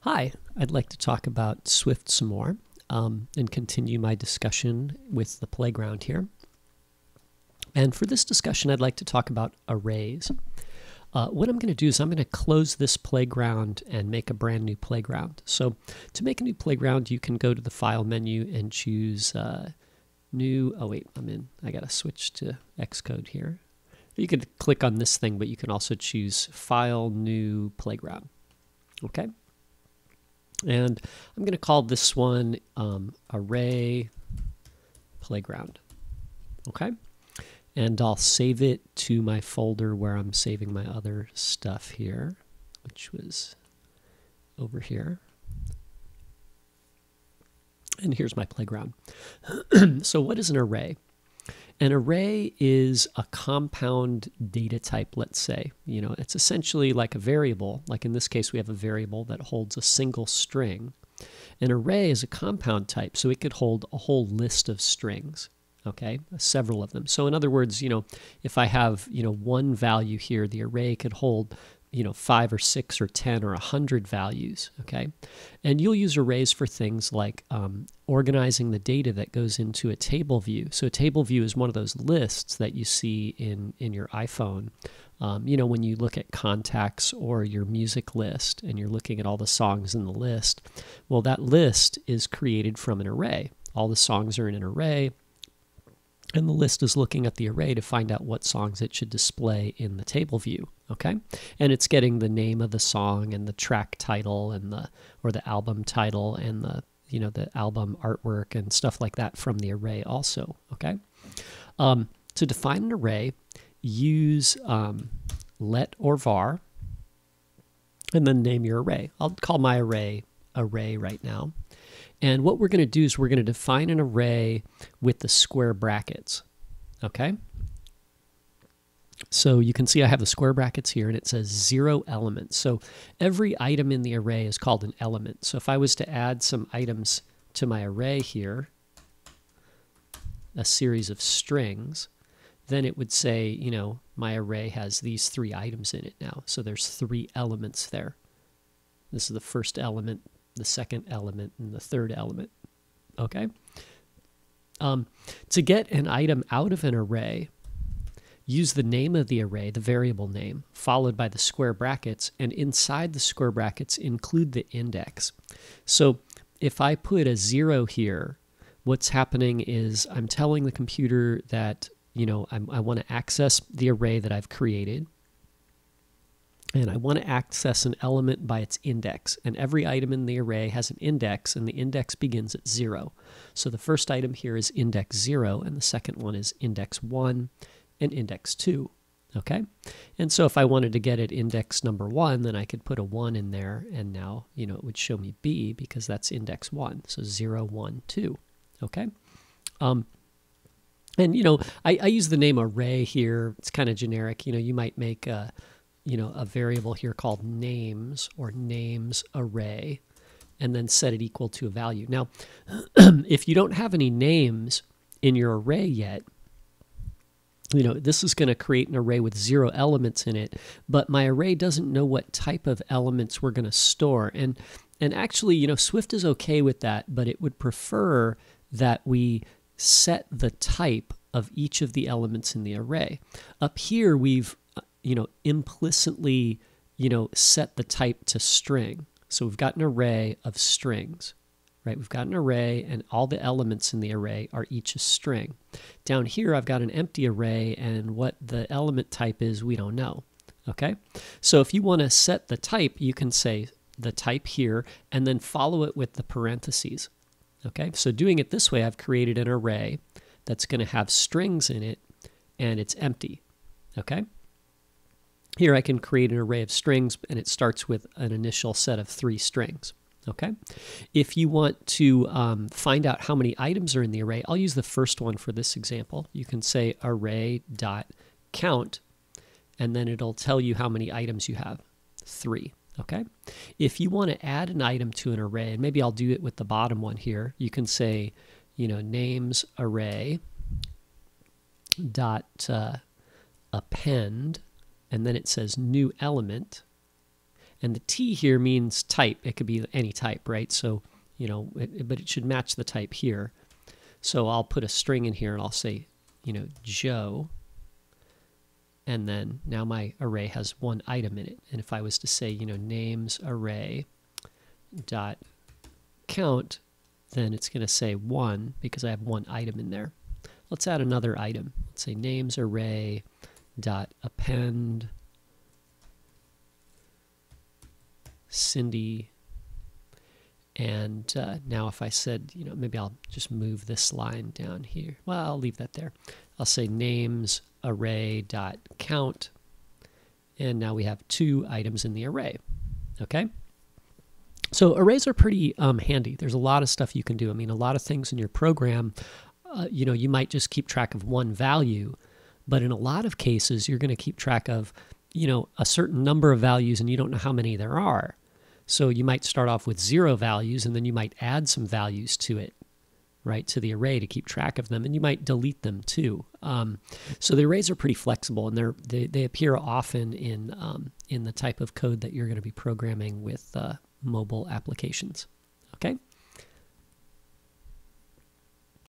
Hi, I'd like to talk about Swift some more and continue my discussion with the playground here. And for this discussion, I'd like to talk about arrays. What I'm going to do is I'm going to close this playground and make a brand new playground. So to make a new playground, you can go to the File menu and choose New. Oh wait, I got to switch to Xcode here. You could click on this thing, but you can also choose File, New, Playground. Okay. And I'm going to call this one Array Playground. Okay. And I'll save it to my folder where I'm saving my other stuff here, which was over here. And here's my playground. So what is an array? An array is a compound data type, let's say. You know, it's essentially like a variable. Like in this case, we have a variable that holds a single string. An array is a compound type, so it could hold a whole list of strings, okay, several of them. So in other words, you know, if I have, you know, one value here, the array could hold, you know, 5 or 6 or 10 or 100 values, okay? And you'll use arrays for things like organizing the data that goes into a table view. So a table view is one of those lists that you see in your iPhone. You know, when you look at contacts or your music list and you're looking at all the songs in the list, well, that list is created from an array. All the songs are in an array. And the list is looking at the array to find out what songs it should display in the table view, okay? And it's getting the name of the song and the track title and the album title and the album artwork and stuff like that from the array also, okay? To define an array, use let or var and then name your array. I'll call my array right now. And what we're going to do is we're going to define an array with the square brackets, okay? So you can see I have the square brackets here, and it says 0 elements. So every item in the array is called an element. So if I was to add some items to my array here, a series of strings, then it would say, you know, my array has these 3 items in it now. So there's 3 elements there. This is the first element, the second element, and the third element, okay? To get an item out of an array, use the name of the array, the variable name, followed by the square brackets, and inside the square brackets include the index. So if I put a 0 here, what's happening is I'm telling the computer that, you know, I want to access the array that I've created, and I want to access an element by its index. And every item in the array has an index, and the index begins at 0. So the first item here is index 0, and the second one is index 1 and index 2. Okay? And so if I wanted to get at index number 1, then I could put a 1 in there, and now, you know, it would show me B because that's index 1. So 0, 1, 2. Okay? And, you know, I use the name array here. It's kind of generic. You know, you might make a variable here called names or names array, and then set it equal to a value. Now, if you don't have any names in your array yet, you know, this is going to create an array with 0 elements in it, but my array doesn't know what type of elements we're going to store. And actually, you know, Swift is okay with that, but it would prefer that we set the type of each of the elements in the array. Up here, we've you know, implicitly, you know, set the type to string. So we've got an array of strings, right? We've got an array, and all the elements in the array are each a string. Down here, I've got an empty array, and what the element type is, we don't know, okay? So if you want to set the type, you can say the type here, and then follow it with the parentheses, okay? So doing it this way, I've created an array that's going to have strings in it, and it's empty, okay? Here I can create an array of strings, and it starts with an initial set of 3 strings, okay? If you want to find out how many items are in the array, I'll use the first one for this example. You can say array.count, and then it'll tell you how many items you have, 3, okay? If you want to add an item to an array, and maybe I'll do it with the bottom one here, you can say, you know, names array dot append, and then it says new element, And the T here means type. It could be any type, right? So, but it should match the type here. So I'll put a string in here and I'll say, Joe. And then now my array has one item in it. And if I was to say, names array dot count, then it's going to say 1 because I have one item in there. Let's add another item. Let's say names array dot append Cindy. And now if I said, maybe I'll just move this line down here. Well, I'll leave that there. I'll say names array dot count. And now we have 2 items in the array. Okay? So arrays are pretty handy. There's a lot of stuff you can do. I mean, a lot of things in your program, you might just keep track of one value, but in a lot of cases, you're going to keep track of, a certain number of values and you don't know how many there are. So you might start off with 0 values and then you might add some values to it, right, to the array to keep track of them, and you might delete them too. So the arrays are pretty flexible, and they appear often in the type of code that you're going to be programming with mobile applications. Okay?